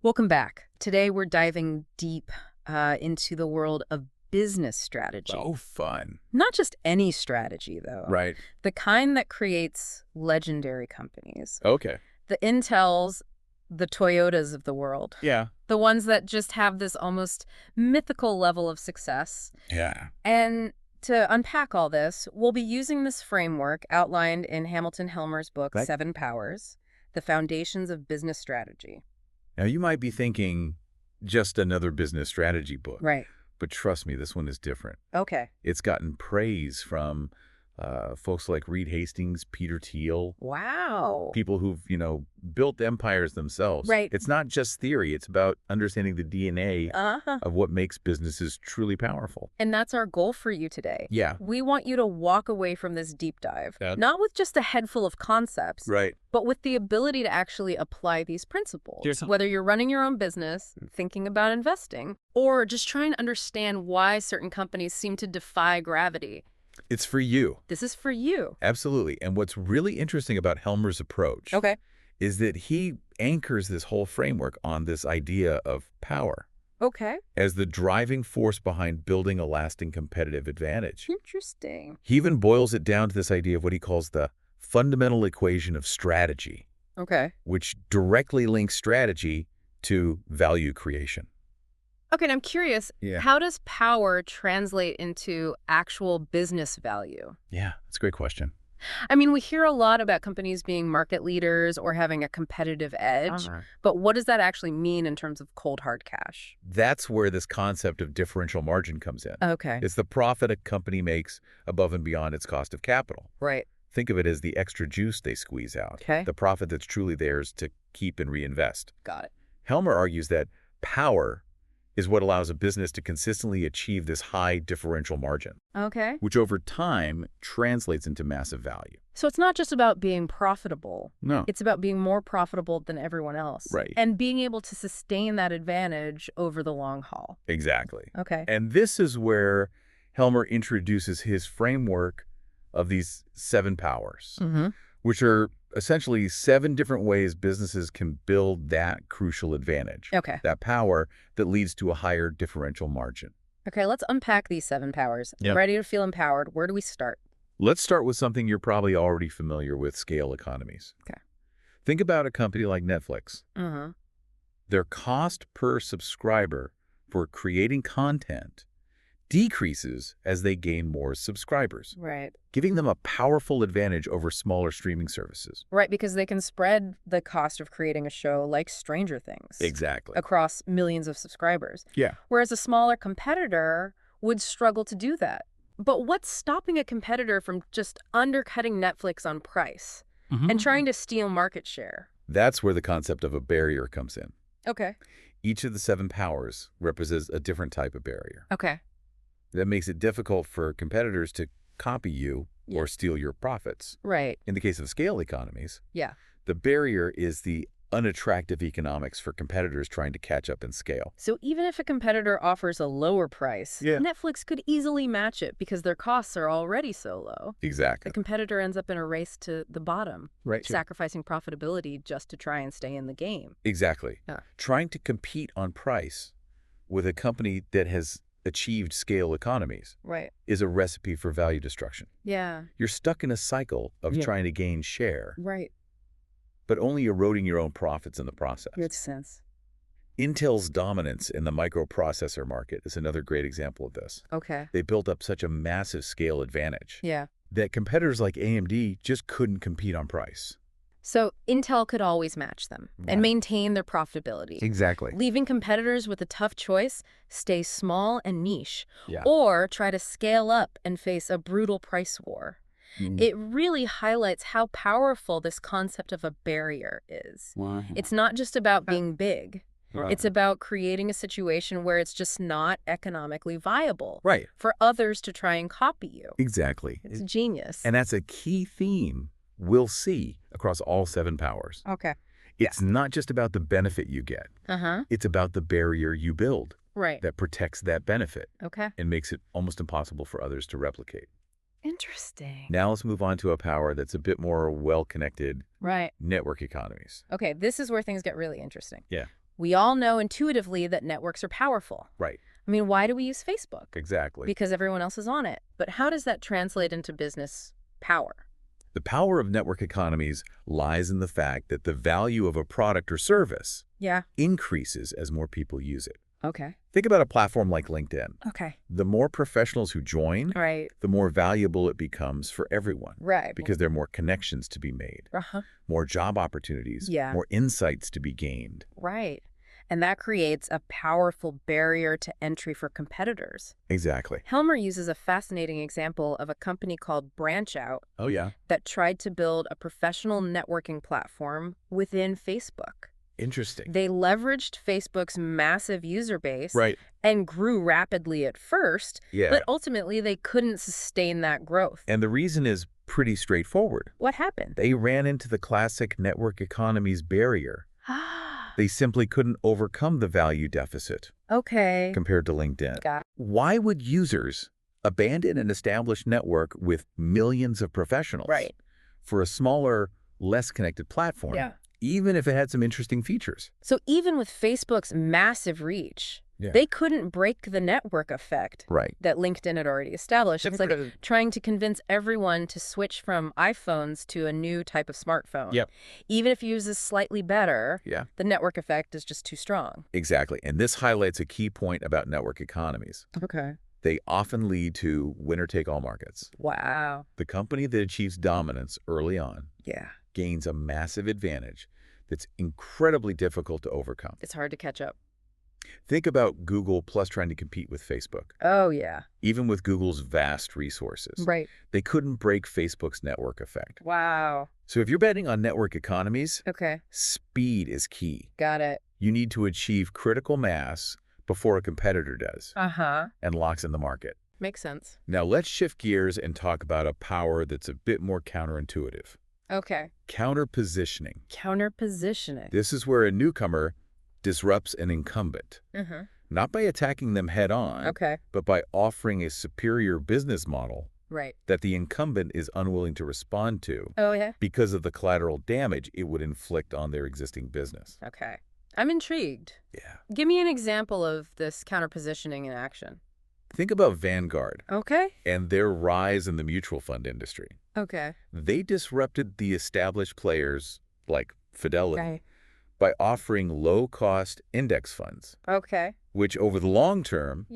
Welcome back. Today we're diving deep into the world of business strategy. Oh, fun. Not just any strategy, though. Right. The kind that creates legendary companies. Okay. The Intels, the Toyotas of the world. Yeah. The ones that just have this almost mythical level of success. Yeah. And to unpack all this, we'll be using this framework outlined in Hamilton Helmer's book, Right. 7 Powers, The Foundations of Business Strategy. Now, you might be thinking just another business strategy book. Right. But trust me, this one is different. Okay. It's gotten praise from folks like Reed Hastings, Peter Thiel, Wow. people who've, built empires themselves. Right. It's not just theory. It's about understanding the DNA of what makes businesses truly powerful. And that's our goal for you today. Yeah. We want you to walk away from this deep dive, not with just a head full of concepts, Right. but with the ability to actually apply these principles. Whether you're running your own business, thinking about investing, or just trying to understand why certain companies seem to defy gravity. It's for you. This is for you. Absolutely. And what's really interesting about Helmer's approach is that he anchors this whole framework on this idea of power as the driving force behind building a lasting competitive advantage. Interesting. He even boils it down to this idea of what he calls the fundamental equation of strategy, which directly links strategy to value creation. Okay, and I'm curious, how does power translate into actual business value? Yeah, that's a great question. I mean, we hear a lot about companies being market leaders or having a competitive edge, but what does that actually mean in terms of cold hard cash? That's where this concept of differential margin comes in. Okay. It's the profit a company makes above and beyond its cost of capital. Right. Think of it as the extra juice they squeeze out, the profit that's truly theirs to keep and reinvest. Got it. Helmer argues that power is what allows a business to consistently achieve this high differential margin, which over time translates into massive value. So it's not just about being profitable. No. It's about being more profitable than everyone else. Right. And being able to sustain that advantage over the long haul. Exactly. Okay. And this is where Helmer introduces his framework of these 7 powers, which are essentially 7 different ways businesses can build that crucial advantage, that power that leads to a higher differential margin. Okay, let's unpack these 7 powers. I'm ready to feel empowered. Where do we start? Let's start with something you're probably already familiar with, scale economies. Think about a company like Netflix. Their cost per subscriber for creating content decreases as they gain more subscribers, giving them a powerful advantage over smaller streaming services. Right, because they can spread the cost of creating a show like Stranger Things. Exactly. Across millions of subscribers. Yeah. Whereas a smaller competitor would struggle to do that. But what's stopping a competitor from just undercutting Netflix on price and trying to steal market share? That's where the concept of a barrier comes in. Okay. Each of the 7 powers represents a different type of barrier. Okay. That makes it difficult for competitors to copy you or steal your profits. Right. In the case of scale economies, the barrier is the unattractive economics for competitors trying to catch up in scale. So even if a competitor offers a lower price, Netflix could easily match it because their costs are already so low. Exactly. The competitor ends up in a race to the bottom, sacrificing profitability just to try and stay in the game. Exactly. Trying to compete on price with a company that has achieved scale economies is a recipe for value destruction. You're stuck in a cycle of trying to gain share, but only eroding your own profits in the process. Makes sense. Intel's dominance in the microprocessor market is another great example of this. They built up such a massive scale advantage that competitors like AMD just couldn't compete on price. So Intel could always match them and maintain their profitability. Exactly. Leaving competitors with a tough choice: stay small and niche, or try to scale up and face a brutal price war. It really highlights how powerful this concept of a barrier is. It's not just about being big. It's about creating a situation where it's just not economically viable for others to try and copy you. Exactly. It's genius. And that's a key theme we'll see across all 7 powers. It's not just about the benefit you get. It's about the barrier you build that protects that benefit and makes it almost impossible for others to replicate. Interesting. Now let's move on to a power that's a bit more well-connected. Right. Network economies. Okay, this is where things get really interesting. Yeah. We all know intuitively that networks are powerful. Right. I mean, why do we use Facebook? Exactly. Because everyone else is on it. But how does that translate into business power? The power of network economies lies in the fact that the value of a product or service increases as more people use it. Okay. Think about a platform like LinkedIn. Okay. The more professionals who join, the more valuable it becomes for everyone. Right. Because there are more connections to be made, more job opportunities, more insights to be gained. Right. And that creates a powerful barrier to entry for competitors. Exactly. Helmer uses a fascinating example of a company called BranchOut that tried to build a professional networking platform within Facebook. Interesting. They leveraged Facebook's massive user base and grew rapidly at first, but ultimately they couldn't sustain that growth. And the reason is pretty straightforward. What happened? They ran into the classic network economies barrier. They simply couldn't overcome the value deficit compared to LinkedIn. Why would users abandon an established network with millions of professionals for a smaller, less connected platform? Even if it had some interesting features. So even with Facebook's massive reach, they couldn't break the network effect that LinkedIn had already established. It's like trying to convince everyone to switch from iPhones to a new type of smartphone. Even if yours is slightly better, the network effect is just too strong. Exactly. And this highlights a key point about network economies. They often lead to winner-take-all markets. Wow. The company that achieves dominance early on gains a massive advantage that's incredibly difficult to overcome. It's hard to catch up. Think about Google plus trying to compete with Facebook. Oh, yeah. Even with Google's vast resources. They couldn't break Facebook's network effect. Wow. So if you're betting on network economies, speed is key. Got it. You need to achieve critical mass before a competitor does and locks in the market. Makes sense. Now let's shift gears and talk about a power that's a bit more counterintuitive. Counter-positioning. Counter-positioning. This is where a newcomer disrupts an incumbent. Not by attacking them head-on, but by offering a superior business model that the incumbent is unwilling to respond to because of the collateral damage it would inflict on their existing business. I'm intrigued. Give me an example of this counter-positioning in action. Think about Vanguard and their rise in the mutual fund industry. They disrupted the established players like Fidelity by offering low-cost index funds, which over the long term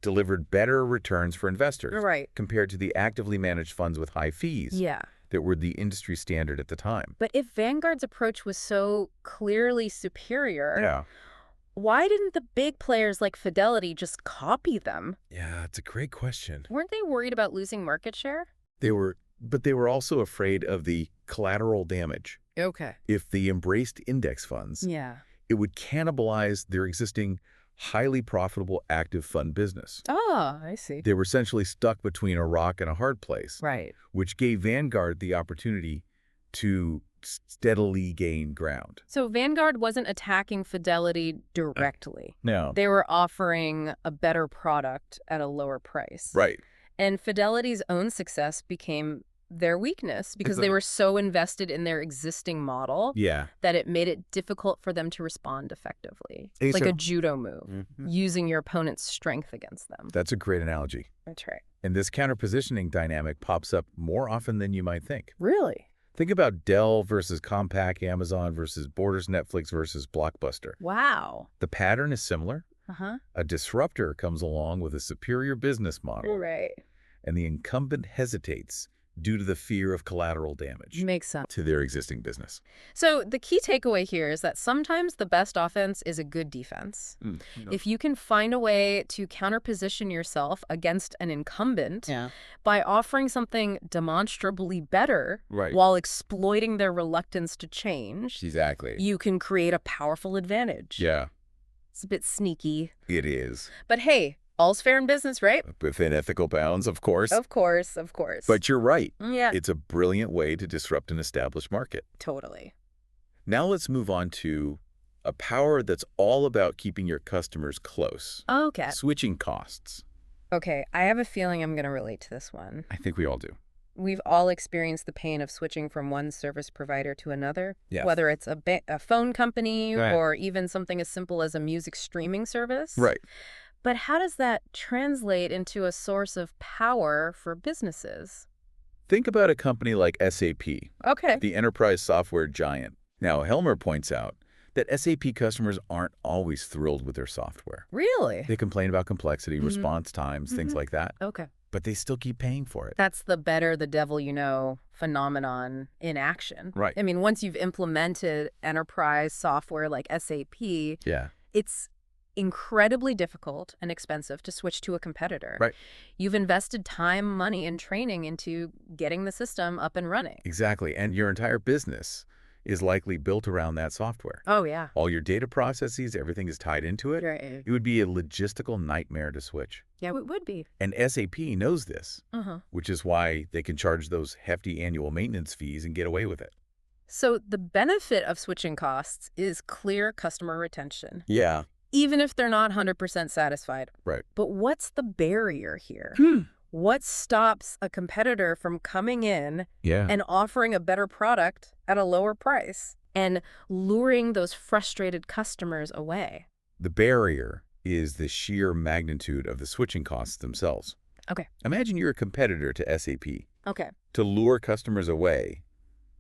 delivered better returns for investors compared to the actively managed funds with high fees that were the industry standard at the time. But if Vanguard's approach was so clearly superior, why didn't the big players like Fidelity just copy them? Yeah, it's a great question. Weren't they worried about losing market share? They were, but they were also afraid of the collateral damage. If they embraced index funds, it would cannibalize their existing highly profitable active fund business. I see. They were essentially stuck between a rock and a hard place, which gave Vanguard the opportunity to steadily gain ground. So Vanguard wasn't attacking Fidelity directly. No. They were offering a better product at a lower price. And Fidelity's own success became their weakness because they were so invested in their existing model that it made it difficult for them to respond effectively. Like a judo move, using your opponent's strength against them. That's a great analogy. That's right. And this counter-positioning dynamic pops up more often than you might think. Really? Think about Dell versus Compaq, Amazon versus Borders, Netflix versus Blockbuster. Wow. The pattern is similar. A disruptor comes along with a superior business model. And the incumbent hesitates due to the fear of collateral damage. Makes sense. To their existing business. So the key takeaway here is that sometimes the best offense is a good defense. If you can find a way to counterposition yourself against an incumbent by offering something demonstrably better while exploiting their reluctance to change, you can create a powerful advantage. It's a bit sneaky. It is. But hey, all's fair in business, right? Within ethical bounds, of course. Of course, of course. But you're right. It's a brilliant way to disrupt an established market. Totally. Now let's move on to a power that's all about keeping your customers close. Switching costs. Okay, I have a feeling I'm going to relate to this one. I think we all do. We've all experienced the pain of switching from one service provider to another, Yes. whether it's a phone company Right. or even something as simple as a music streaming service. Right. But how does that translate into a source of power for businesses? Think about a company like SAP, Okay. the enterprise software giant. Now, Helmer points out that SAP customers aren't always thrilled with their software. Really? They complain about complexity, response times, things like that, Okay. but they still keep paying for it. That's the better the devil you know phenomenon in action. Right. I mean, once you've implemented enterprise software like SAP, Yeah. it's incredibly difficult and expensive to switch to a competitor. Right. You've invested time, money, and training into getting the system up and running. Exactly. And your entire business is likely built around that software. Oh, yeah. All your data processes, everything is tied into it. Right. It would be a logistical nightmare to switch. Yeah, it would be. And SAP knows this, Uh-huh. which is why they can charge those hefty annual maintenance fees and get away with it. So the benefit of switching costs is clear customer retention, Yeah. even if they're not 100% satisfied. Right. But what's the barrier here? What stops a competitor from coming in Yeah. and offering a better product at a lower price and luring those frustrated customers away? The barrier is the sheer magnitude of the switching costs themselves. Okay. Imagine you're a competitor to SAP. Okay. To lure customers away,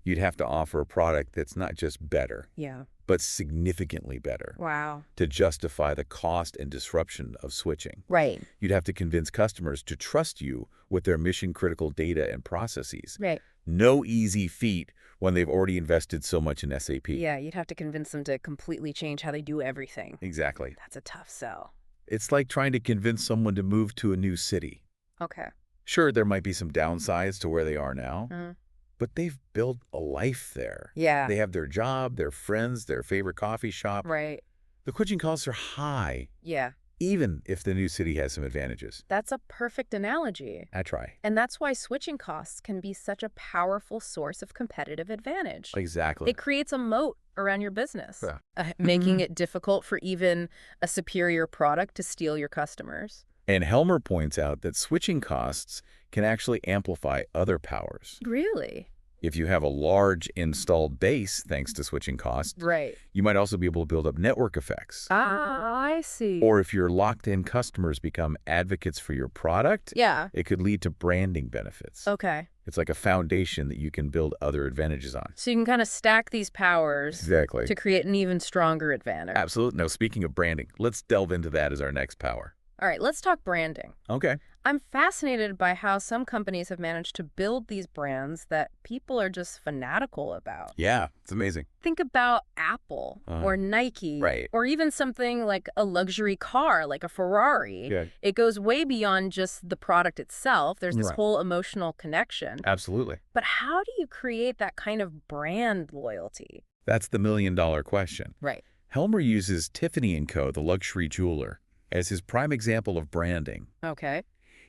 you'd have to offer a product that's not just better, Yeah. but significantly better Wow. to justify the cost and disruption of switching. Right. You'd have to convince customers to trust you with their mission-critical data and processes. Right. No easy feat when they've already invested so much in SAP. Yeah, you'd have to convince them to completely change how they do everything. Exactly. That's a tough sell. It's like trying to convince someone to move to a new city. Okay. Sure, there might be some downsides to where they are now, Uh-huh. but they've built a life there. Yeah. They have their job, their friends, their favorite coffee shop. Right. The switching costs are high, Yeah. even if the new city has some advantages. That's a perfect analogy. I try. And that's why switching costs can be such a powerful source of competitive advantage. Exactly. It creates a moat around your business, Yeah. making it difficult for even a superior product to steal your customers. And Helmer points out that switching costs can actually amplify other powers. Really? If you have a large installed base, thanks to switching costs, Right. you might also be able to build up network effects. Ah, I see. Or if your locked-in customers become advocates for your product, Yeah. it could lead to branding benefits. Okay. It's like a foundation that you can build other advantages on. So you can kind of stack these powers Exactly. to create an even stronger advantage. Absolutely. Now, speaking of branding, let's delve into that as our next power. All right, let's talk branding. Okay. I'm fascinated by how some companies have managed to build these brands that people are just fanatical about. Yeah, it's amazing. Think about Apple or Nike, Right. or even something like a luxury car like a Ferrari. Yeah. It goes way beyond just the product itself. There's this Right. whole emotional connection. Absolutely. But how do you create that kind of brand loyalty? That's the million-dollar question. Right. Helmer uses Tiffany & Co., the luxury jeweler, as his prime example of branding. Okay.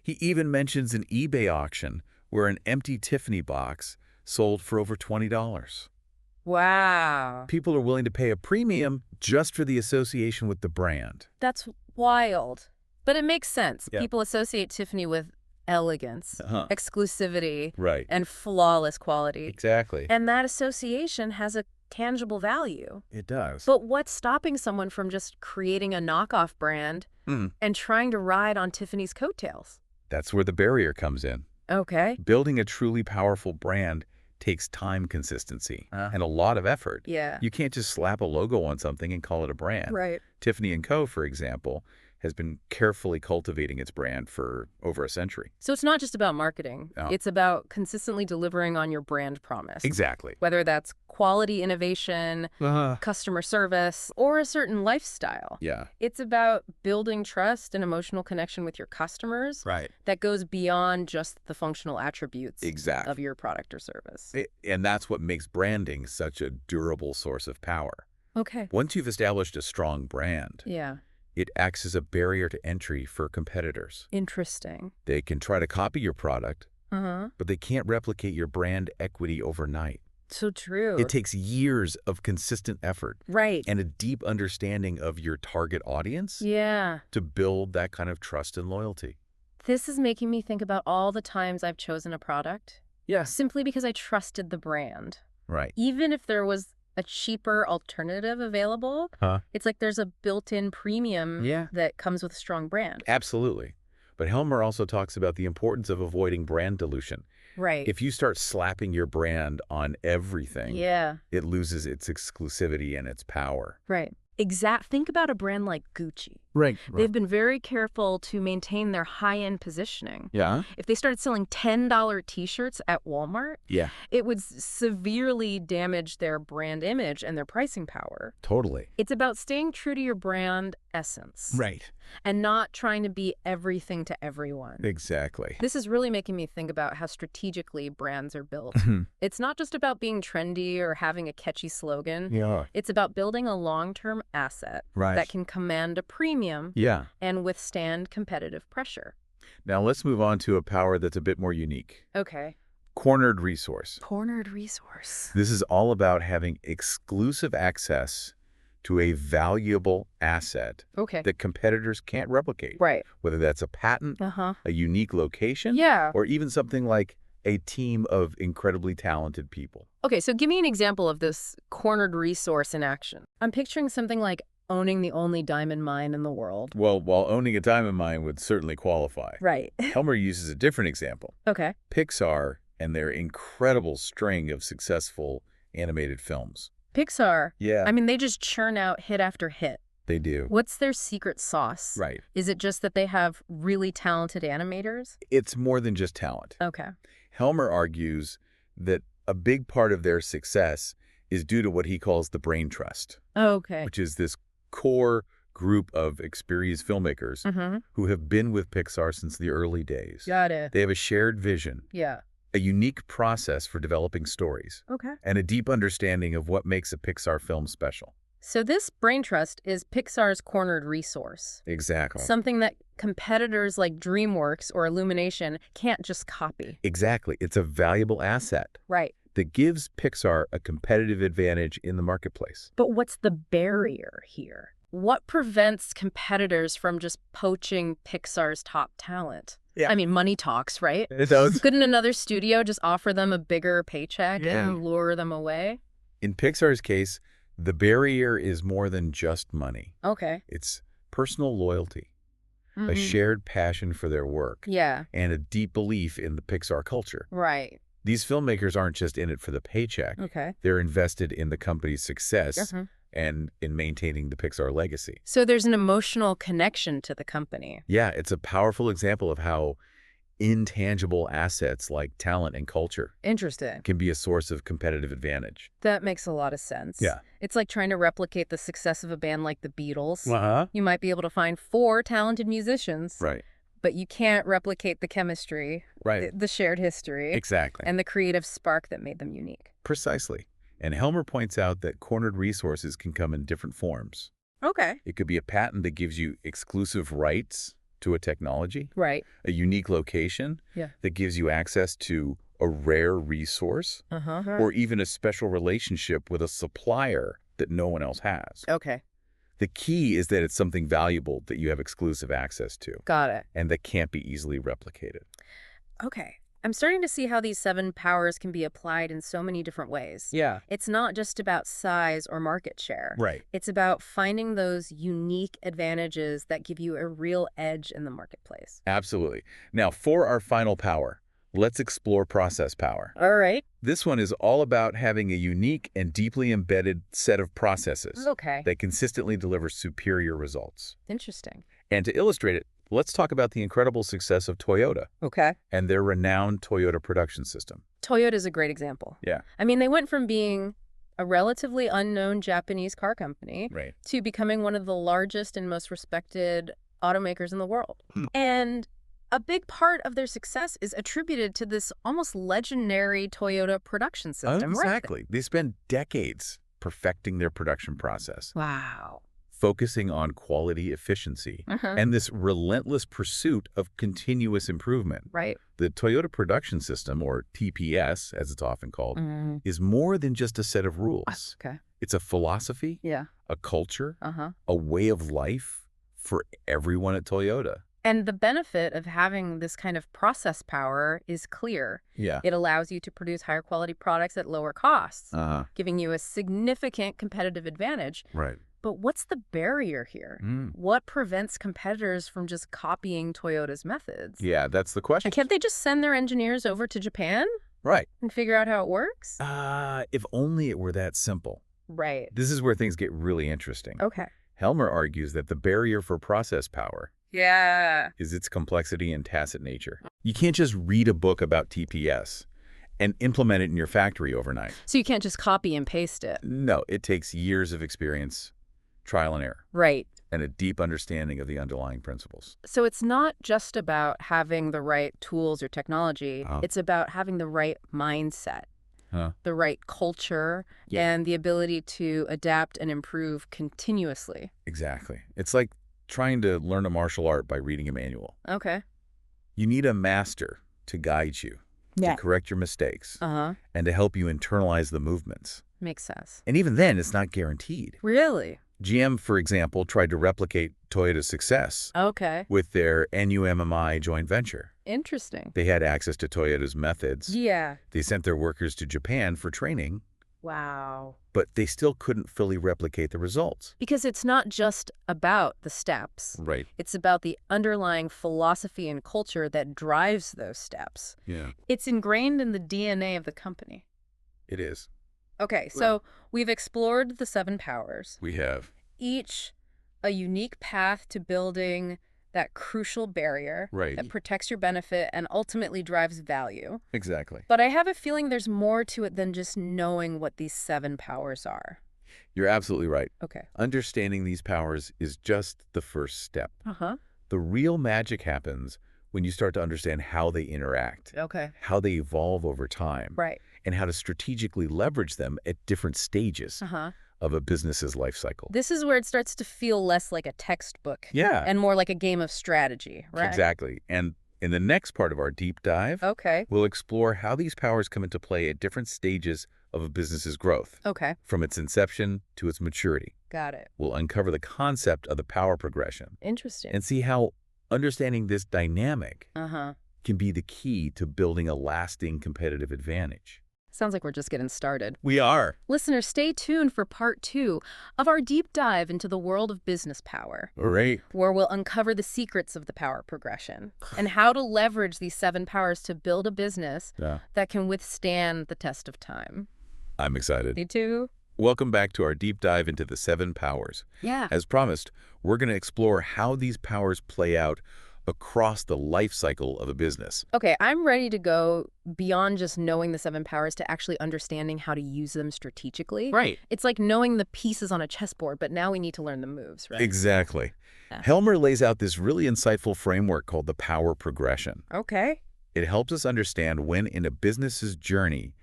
He even mentions an eBay auction where an empty Tiffany box sold for over $20. Wow. People are willing to pay a premium just for the association with the brand. That's wild. But it makes sense. Yeah. People associate Tiffany with elegance, exclusivity, Right. and flawless quality. Exactly. And that association has a tangible value. It does. But what's stopping someone from just creating a knockoff brand and trying to ride on Tiffany's coattails? That's where the barrier comes in. Okay. Building a truly powerful brand takes time, consistency, and a lot of effort. Yeah. You can't just slap a logo on something and call it a brand. Right. Tiffany & Co., for example, has been carefully cultivating its brand for over a century. So it's not just about marketing. No. It's about consistently delivering on your brand promise. Exactly. Whether that's quality innovation, customer service, or a certain lifestyle. Yeah. It's about building trust and emotional connection with your customers. Right. That goes beyond just the functional attributes Exactly. of your product or service. And that's what makes branding such a durable source of power. Okay. Once you've established a strong brand, Yeah. it acts as a barrier to entry for competitors. Interesting. They can try to copy your product, Uh-huh. but they can't replicate your brand equity overnight. So true. It takes years of consistent effort Right. and a deep understanding of your target audience Yeah. to build that kind of trust and loyalty. This is making me think about all the times I've chosen a product Yeah. simply because I trusted the brand. Right. Even if there was a cheaper alternative available, it's like there's a built-in premium that comes with a strong brand. Absolutely. But Helmer also talks about the importance of avoiding brand dilution. Right. If you start slapping your brand on everything, it loses its exclusivity and its power. Right. Think about a brand like Gucci. Right. They've been very careful to maintain their high-end positioning. Yeah. If they started selling $10 T-shirts at Walmart, it would severely damage their brand image and their pricing power. Totally. It's about staying true to your brand essence. Right. And not trying to be everything to everyone. Exactly. This is really making me think about how strategically brands are built. It's not just about being trendy or having a catchy slogan. Yeah. It's about building a long-term asset that can command a premium and withstand competitive pressure. Now let's move on to a power that's a bit more unique. Okay. Cornered resource. Cornered resource. This is all about having exclusive access to a valuable asset that competitors can't replicate. Right. Whether that's a patent, a unique location, or even something like a team of incredibly talented people. Okay, so give me an example of this cornered resource in action. I'm picturing something like owning the only diamond mine in the world. Well, while owning a diamond mine would certainly qualify. Right. Helmer uses a different example. Okay. Pixar and their incredible string of successful animated films. Pixar? Yeah. I mean, they just churn out hit after hit. They do. What's their secret sauce? Right. Is it just that they have really talented animators? It's more than just talent. Okay. Helmer argues that a big part of their success is due to what he calls the brain trust. Okay. Which is this core group of experienced filmmakers who have been with Pixar since the early days. Got it. They have a shared vision. Yeah. A unique process for developing stories. Okay. And a deep understanding of what makes a Pixar film special. So this brain trust is Pixar's cornered resource. Exactly. Something that competitors like DreamWorks or Illumination can't just copy. Exactly. It's a valuable asset. Right. That gives Pixar a competitive advantage in the marketplace. But what's the barrier here? What prevents competitors from just poaching Pixar's top talent? Yeah. I mean, money talks, right? It does. Couldn't another studio just offer them a bigger paycheck and lure them away? In Pixar's case, the barrier is more than just money. Okay. It's personal loyalty, a shared passion for their work, and a deep belief in the Pixar culture. Right. These filmmakers aren't just in it for the paycheck. Okay. They're invested in the company's success and in maintaining the Pixar legacy. So there's an emotional connection to the company. Yeah, it's a powerful example of how intangible assets like talent and culture can be a source of competitive advantage. That makes a lot of sense. Yeah. It's like trying to replicate the success of a band like the Beatles. You might be able to find 4 talented musicians. Right. But you can't replicate the chemistry, right? The shared history. Exactly. And the creative spark that made them unique. Precisely. And Helmer points out that cornered resources can come in different forms. Okay. It could be a patent that gives you exclusive rights to a technology. Right. A unique location that gives you access to a rare resource. Or even a special relationship with a supplier that no one else has. Okay. The key is that it's something valuable that you have exclusive access to. Got it. And that can't be easily replicated. Okay. I'm starting to see how these 7 powers can be applied in so many different ways. Yeah. It's not just about size or market share. Right. It's about finding those unique advantages that give you a real edge in the marketplace. Absolutely. Now, for our final power, let's explore process power. All right. This one is all about having a unique and deeply embedded set of processes that consistently deliver superior results. Interesting. And to illustrate it, let's talk about the incredible success of Toyota and their renowned Toyota production system. Toyota is a great example. Yeah. I mean, they went from being a relatively unknown Japanese car company to becoming one of the largest and most respected automakers in the world. And a big part of their success is attributed to this almost legendary Toyota production system. Exactly. They spent decades perfecting their production process. Wow. Focusing on quality efficiency and this relentless pursuit of continuous improvement. Right. The Toyota production system, or TPS, as it's often called, is more than just a set of rules. Okay. It's a philosophy, a culture, a way of life for everyone at Toyota. And the benefit of having this kind of process power is clear. Yeah. It allows you to produce higher quality products at lower costs, Uh-huh. giving you a significant competitive advantage. Right. But what's the barrier here? What prevents competitors from just copying Toyota's methods? Yeah, that's the question. And can't they just send their engineers over to Japan Right. and figure out how it works? If only it were that simple. Right. This is where things get really interesting. Okay. Helmer argues that the barrier for process power is its complexity and tacit nature. You can't just read a book about TPS and implement it in your factory overnight. So you can't just copy and paste it. No, it takes years of experience, trial and error, Right. and a deep understanding of the underlying principles. So it's not just about having the right tools or technology. It's about having the right mindset, the right culture, and the ability to adapt and improve continuously. Exactly. It's like trying to learn a martial art by reading a manual. Okay. You need a master to guide you, to correct your mistakes, and to help you internalize the movements. Makes sense. And even then, it's not guaranteed. Really? GM, for example, tried to replicate Toyota's success with their NUMMI joint venture. Interesting. They had access to Toyota's methods. Yeah. They sent their workers to Japan for training, Wow. but they still couldn't fully replicate the results. Because it's not just about the steps. Right. It's about the underlying philosophy and culture that drives those steps. Yeah. It's ingrained in the DNA of the company. It is. Okay, so we've explored the 7 powers. We have. Each a unique path to building that crucial barrier that protects your benefit and ultimately drives value. Exactly. But I have a feeling there's more to it than just knowing what these 7 powers are. You're absolutely right. Okay. Understanding these powers is just the first step. Uh-huh. The real magic happens when you start to understand how they interact, how they evolve over time, and how to strategically leverage them at different stages of a business's life cycle. This is where it starts to feel less like a textbook and more like a game of strategy, right? Exactly. And in the next part of our deep dive, we'll explore how these powers come into play at different stages of a business's growth, from its inception to its maturity. Got it. We'll uncover the concept of the power progression. Interesting. And see how understanding this dynamic can be the key to building a lasting competitive advantage. Sounds like we're just getting started. We are. Listeners, stay tuned for part 2 of our deep dive into the world of business power. All right. Where we'll uncover the secrets of the power progression and how to leverage these 7 powers to build a business that can withstand the test of time. I'm excited. Me too. Welcome back to our deep dive into the 7 powers. Yeah. As promised, we're going to explore how these powers play out across the life cycle of a business. Okay, I'm ready to go beyond just knowing the 7 powers to actually understanding how to use them strategically. Right. It's like knowing the pieces on a chessboard, but now we need to learn the moves, right? Exactly. Yeah. Helmer lays out this really insightful framework called the power progression. Okay. It helps us understand when in a business's journey,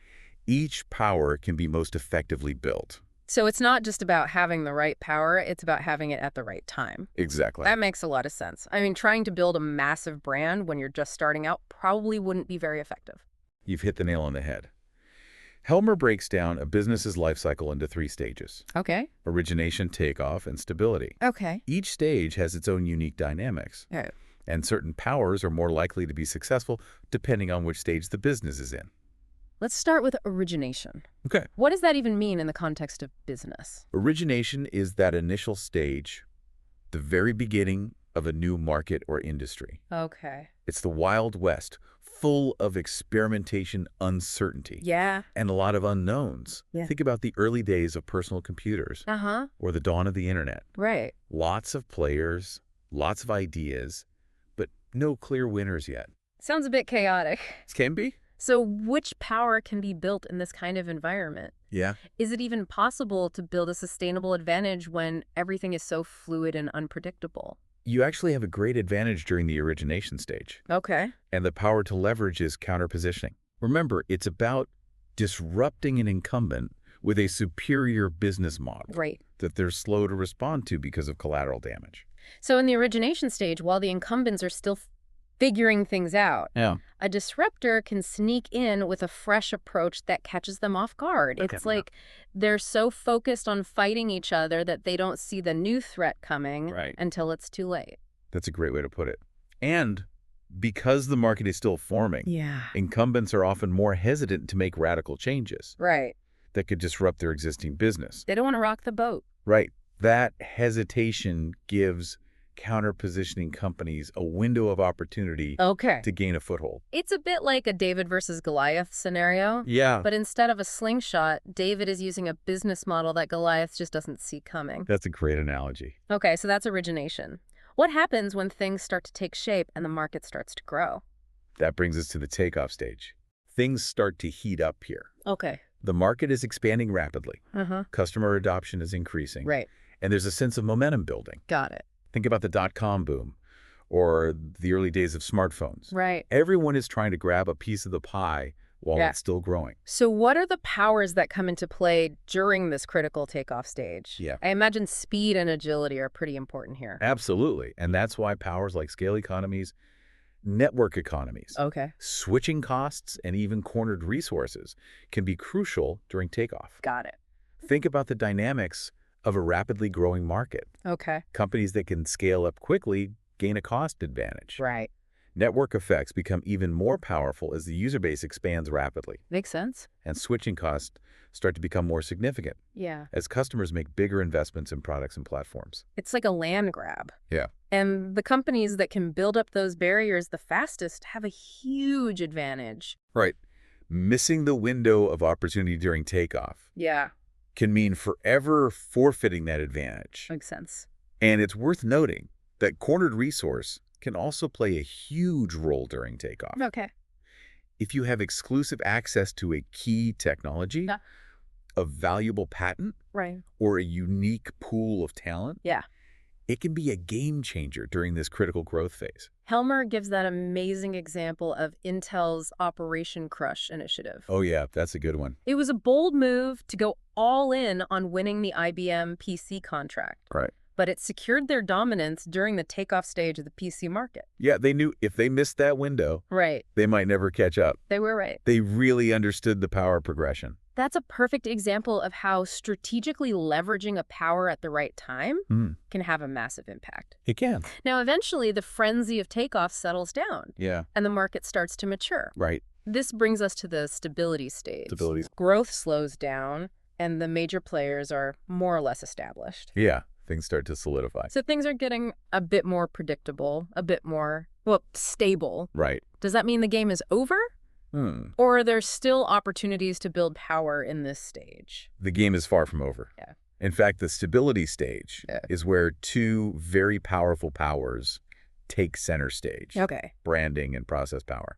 each power can be most effectively built. So it's not just about having the right power, it's about having it at the right time. Exactly. That makes a lot of sense. I mean, trying to build a massive brand when you're just starting out probably wouldn't be very effective. You've hit the nail on the head. Helmer breaks down a business's life cycle into 3 stages. Okay. Origination, takeoff, and stability. Okay. Each stage has its own unique dynamics. Yeah. And certain powers are more likely to be successful depending on which stage the business is in. Let's start with origination. Okay. What does that even mean in the context of business? Origination is that initial stage, the very beginning of a new market or industry. Okay. It's the Wild West, full of experimentation, uncertainty, and a lot of unknowns. Yeah. Think about the early days of personal computers or the dawn of the internet. Right. Lots of players, lots of ideas, but no clear winners yet. Sounds a bit chaotic. It can be. So which power can be built in this kind of environment? Yeah. Is it even possible to build a sustainable advantage when everything is so fluid and unpredictable? You actually have a great advantage during the origination stage. Okay. And the power to leverage is counterpositioning. Remember, it's about disrupting an incumbent with a superior business model that they're slow to respond to because of collateral damage. So in the origination stage, while the incumbents are still figuring things out, a disruptor can sneak in with a fresh approach that catches them off guard. It's like they're so focused on fighting each other that they don't see the new threat coming until it's too late. That's a great way to put it. And because the market is still forming, incumbents are often more hesitant to make radical changes. Right. That could disrupt their existing business. They don't want to rock the boat. Right. That hesitation gives counter-positioning companies a window of opportunity to gain a foothold. It's a bit like a David versus Goliath scenario. Yeah. But instead of a slingshot, David is using a business model that Goliath just doesn't see coming. That's a great analogy. Okay, so that's origination. What happens when things start to take shape and the market starts to grow? That brings us to the takeoff stage. Things start to heat up here. Okay. The market is expanding rapidly. Customer adoption is increasing. Right. And there's a sense of momentum building. Got it. Think about the dot-com boom or the early days of smartphones. Right. Everyone is trying to grab a piece of the pie while it's still growing. So what are the powers that come into play during this critical takeoff stage? Yeah. I imagine speed and agility are pretty important here. Absolutely. And that's why powers like scale economies, network economies, switching costs, and even cornered resources can be crucial during takeoff. Got it. Think about the dynamics of a rapidly growing market. Okay. Companies that can scale up quickly gain a cost advantage. Right. Network effects become even more powerful as the user base expands rapidly. Makes sense. And switching costs start to become more significant. Yeah. As customers make bigger investments in products and platforms. It's like a land grab. Yeah. And the companies that can build up those barriers the fastest have a huge advantage. Right. Missing the window of opportunity during takeoff can mean forever forfeiting that advantage. Makes sense. And it's worth noting that cornered resource can also play a huge role during takeoff. Okay. If you have exclusive access to a key technology, a valuable patent, or a unique pool of talent, it can be a game changer during this critical growth phase. Helmer gives that amazing example of Intel's Operation Crush initiative. Oh yeah, that's a good one. It was a bold move to go all in on winning the IBM PC contract. Right. But it secured their dominance during the takeoff stage of the PC market. Yeah, they knew if they missed that window, they might never catch up. They were right. They really understood the power progression. That's a perfect example of how strategically leveraging a power at the right time can have a massive impact. It can. Now, eventually, the frenzy of takeoff settles down. Yeah. And the market starts to mature. Right. This brings us to the stability stage. Stability. Growth slows down, and the major players are more or less established. Yeah. Things start to solidify. So things are getting a bit more predictable, a bit more, well, stable. Right. Does that mean the game is over? Or are there still opportunities to build power in this stage? The game is far from over. Yeah. In fact, the stability stage is where two very powerful powers take center stage. Okay. Branding and process power.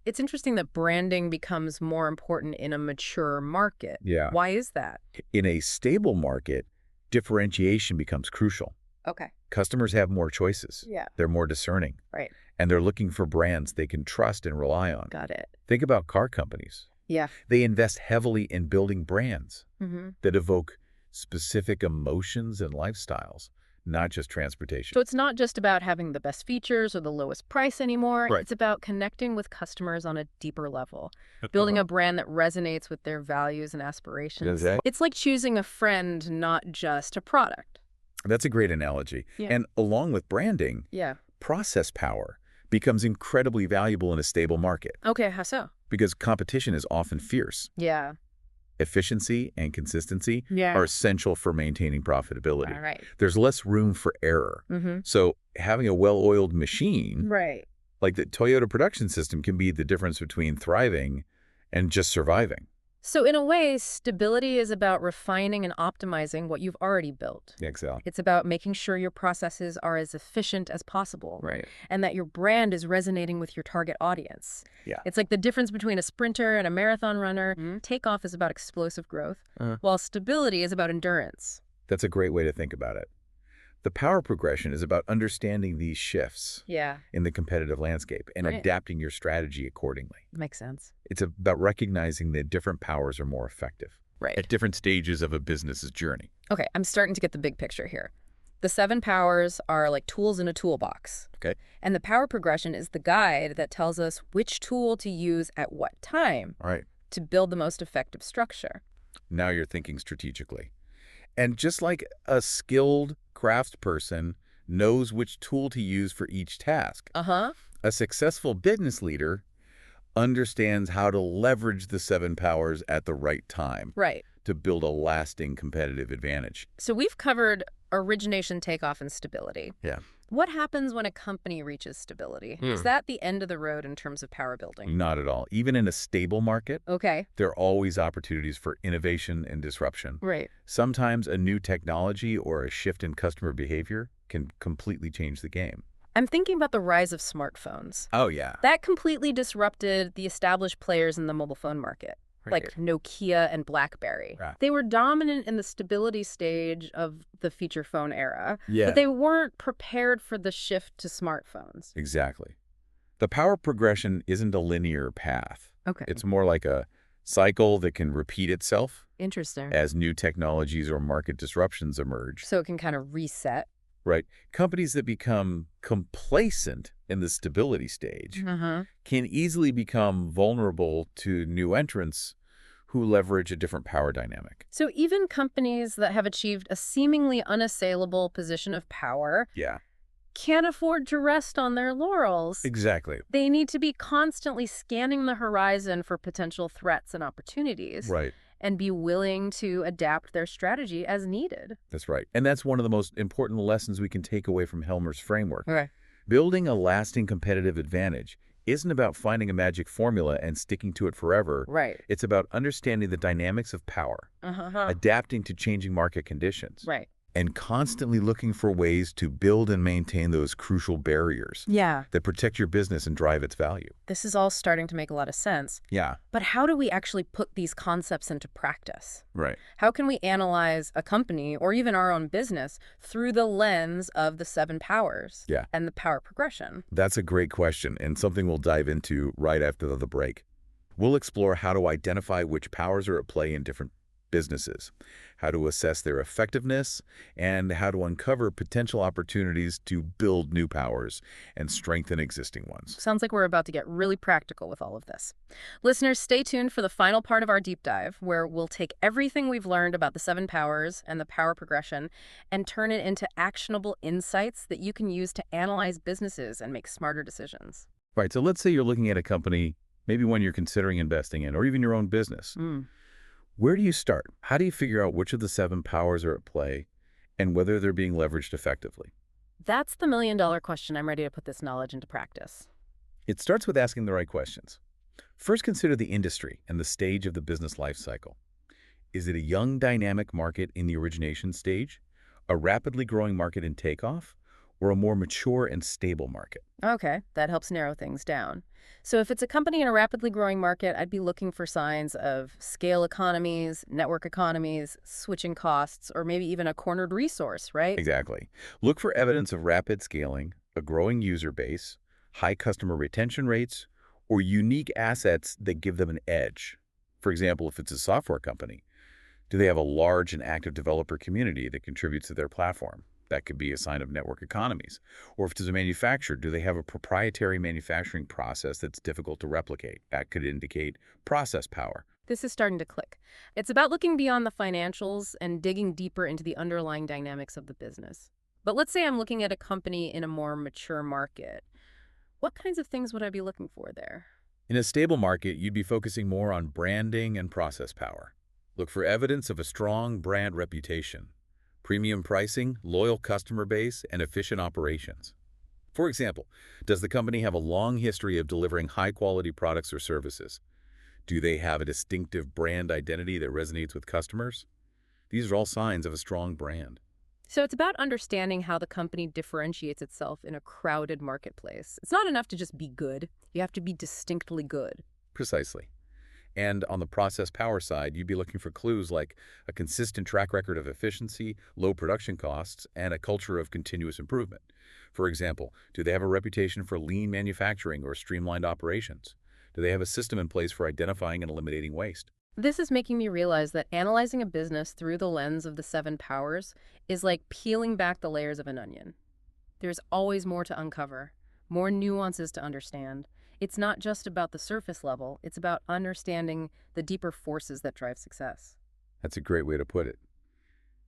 It's interesting that branding becomes more important in a mature market. Yeah. Why is that? In a stable market, differentiation becomes crucial. Okay. Customers have more choices. Yeah. They're more discerning. Right. And they're looking for brands they can trust and rely on. Got it. Think about car companies. Yeah. They invest heavily in building brands that evoke specific emotions and lifestyles, not just transportation. So it's not just about having the best features or the lowest price anymore. Right. It's about connecting with customers on a deeper level, building a brand that resonates with their values and aspirations. It's like choosing a friend, not just a product. That's a great analogy. Yeah. And along with branding, process power becomes incredibly valuable in a stable market. Okay, how so? Because competition is often fierce. Yeah. Efficiency and consistency are essential for maintaining profitability. All right. There's less room for error. So having a well-oiled machine, like the Toyota production system, can be the difference between thriving and just surviving. So in a way, stability is about refining and optimizing what you've already built. Exactly. It's about making sure your processes are as efficient as possible. Right. And that your brand is resonating with your target audience. Yeah. It's like the difference between a sprinter and a marathon runner. Takeoff is about explosive growth, while stability is about endurance. That's a great way to think about it. The power progression is about understanding these shifts in the competitive landscape and adapting your strategy accordingly. Makes sense. It's about recognizing that different powers are more effective at different stages of a business's journey. Okay, I'm starting to get the big picture here. The 7 powers are like tools in a toolbox. Okay. And the power progression is the guide that tells us which tool to use at what time to build the most effective structure. Now you're thinking strategically. And just like a skilled craftsperson knows which tool to use for each task. Uh-huh. A successful business leader understands how to leverage the 7 powers at the right time. Right. To build a lasting competitive advantage. So we've covered origination, takeoff, and stability. Yeah. What happens when a company reaches stability? Is that the end of the road in terms of power building? Not at all. Even in a stable market, Okay. there are always opportunities for innovation and disruption. Right. Sometimes a new technology or a shift in customer behavior can completely change the game. I'm thinking about the rise of smartphones. Oh, yeah. That completely disrupted the established players in the mobile phone market. Like Nokia and BlackBerry. Right. They were dominant in the stability stage of the feature phone era, Yeah. but they weren't prepared for the shift to smartphones. Exactly. The power progression isn't a linear path. Okay. It's more like a cycle that can repeat itself Interesting. as new technologies or market disruptions emerge. So it can kind of reset. Right. Companies that become complacent in the stability stage can easily become vulnerable to new entrants who leverage a different power dynamic. So even companies that have achieved a seemingly unassailable position of power can't afford to rest on their laurels. Exactly. They need to be constantly scanning the horizon for potential threats and opportunities. Right. And be willing to adapt their strategy as needed. That's right. And that's one of the most important lessons we can take away from Helmer's framework. Okay. Building a lasting competitive advantage isn't about finding a magic formula and sticking to it forever. Right. It's about understanding the dynamics of power, adapting to changing market conditions, Right. and constantly looking for ways to build and maintain those crucial barriers that protect your business and drive its value. This is all starting to make a lot of sense. Yeah. But how do we actually put these concepts into practice? Right. How can we analyze a company or even our own business through the lens of the 7 powers and the power progression? That's a great question and something we'll dive into right after the break. We'll explore how to identify which powers are at play in different businesses, how to assess their effectiveness, and how to uncover potential opportunities to build new powers and strengthen existing ones. Sounds like we're about to get really practical with all of this. Listeners, stay tuned for the final part of our deep dive, where we'll take everything we've learned about the 7 powers and the power progression and turn it into actionable insights that you can use to analyze businesses and make smarter decisions. Right, so let's say you're looking at a company, maybe one you're considering investing in, or even your own business. Where do you start? How do you figure out which of the 7 powers are at play and whether they're being leveraged effectively? That's the million-dollar question. I'm ready to put this knowledge into practice. It starts with asking the right questions. First, consider the industry and the stage of the business life cycle. Is it a young, dynamic market in the origination stage, a rapidly growing market in takeoff, or a more mature and stable market? Okay, that helps narrow things down. So if it's a company in a rapidly growing market, I'd be looking for signs of scale economies, network economies, switching costs, or maybe even a cornered resource, right? Exactly. Look for evidence of rapid scaling, a growing user base, high customer retention rates, or unique assets that give them an edge. For example, if it's a software company, do they have a large and active developer community that contributes to their platform? That could be a sign of network economies. Or if it's a manufacturer, do they have a proprietary manufacturing process that's difficult to replicate? That could indicate process power. This is starting to click. It's about looking beyond the financials and digging deeper into the underlying dynamics of the business. But let's say I'm looking at a company in a more mature market. What kinds of things would I be looking for there? In a stable market, you'd be focusing more on branding and process power. Look for evidence of a strong brand reputation, premium pricing, loyal customer base, and efficient operations. For example, does the company have a long history of delivering high-quality products or services? Do they have a distinctive brand identity that resonates with customers? These are all signs of a strong brand. So it's about understanding how the company differentiates itself in a crowded marketplace. It's not enough to just be good. You have to be distinctly good. Precisely. And on the process power side, you'd be looking for clues like a consistent track record of efficiency, low production costs, and a culture of continuous improvement. For example, do they have a reputation for lean manufacturing or streamlined operations? Do they have a system in place for identifying and eliminating waste? This is making me realize that analyzing a business through the lens of the 7 powers is like peeling back the layers of an onion. There's always more to uncover, more nuances to understand. It's not just about the surface level, it's about understanding the deeper forces that drive success. That's a great way to put it.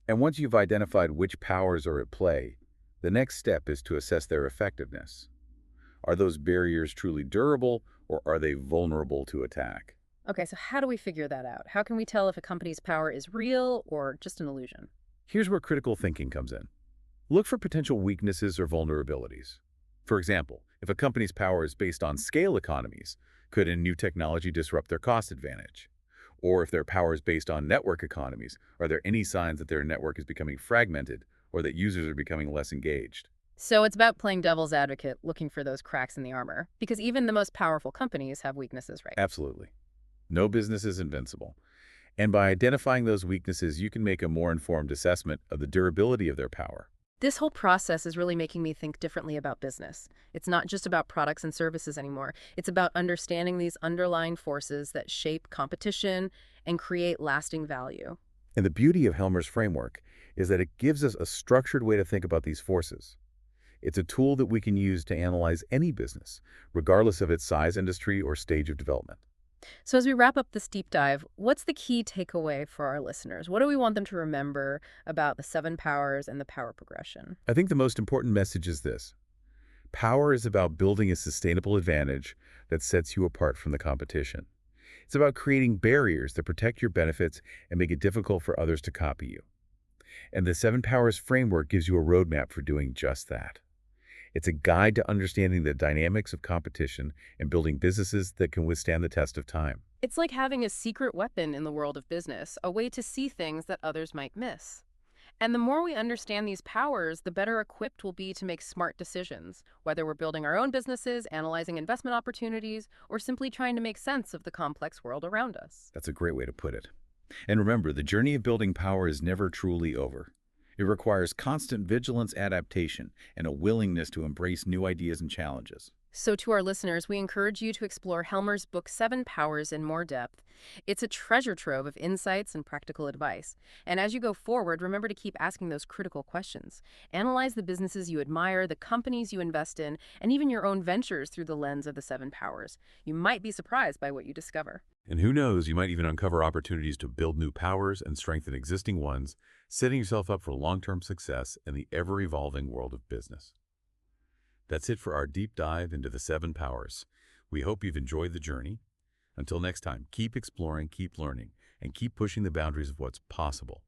And once you've identified which powers are at play, The next step is to assess their effectiveness. Are those barriers truly durable, or are they vulnerable to attack? Okay, so how do we figure that out? How can we tell if a company's power is real or just an illusion? Here's where critical thinking comes in. Look for potential weaknesses or vulnerabilities. For example, if a company's power is based on scale economies, could a new technology disrupt their cost advantage? Or if their power is based on network economies, are there any signs that their network is becoming fragmented or that users are becoming less engaged? So it's about playing devil's advocate, looking for those cracks in the armor, because even the most powerful companies have weaknesses, right? Absolutely. No business is invincible. And by identifying those weaknesses, you can make a more informed assessment of the durability of their power. This whole process is really making me think differently about business. It's not just about products and services anymore. It's about understanding these underlying forces that shape competition and create lasting value. And the beauty of Helmer's framework is that it gives us a structured way to think about these forces. It's a tool that we can use to analyze any business, regardless of its size, industry, or stage of development. So as we wrap up this deep dive, what's the key takeaway for our listeners? What do we want them to remember about the 7 powers and the power progression? I think the most important message is this. Power is about building a sustainable advantage that sets you apart from the competition. It's about creating barriers that protect your benefits and make it difficult for others to copy you. And the 7 powers framework gives you a roadmap for doing just that. It's a guide to understanding the dynamics of competition and building businesses that can withstand the test of time. It's like having a secret weapon in the world of business, a way to see things that others might miss. And the more we understand these powers, the better equipped we'll be to make smart decisions, whether we're building our own businesses, analyzing investment opportunities, or simply trying to make sense of the complex world around us. That's a great way to put it. And remember, the journey of building power is never truly over. It requires constant vigilance, adaptation, and a willingness to embrace new ideas and challenges. So to our listeners, we encourage you to explore Helmer's book 7 Powers in more depth. It's a treasure trove of insights and practical advice. And as you go forward, remember to keep asking those critical questions. Analyze the businesses you admire, the companies you invest in, and even your own ventures through the lens of the 7 powers. You might be surprised by what you discover. And who knows, you might even uncover opportunities to build new powers and strengthen existing ones, setting yourself up for long-term success in the ever-evolving world of business. That's it for our deep dive into the 7 powers. We hope you've enjoyed the journey. Until next time, keep exploring, keep learning, and keep pushing the boundaries of what's possible.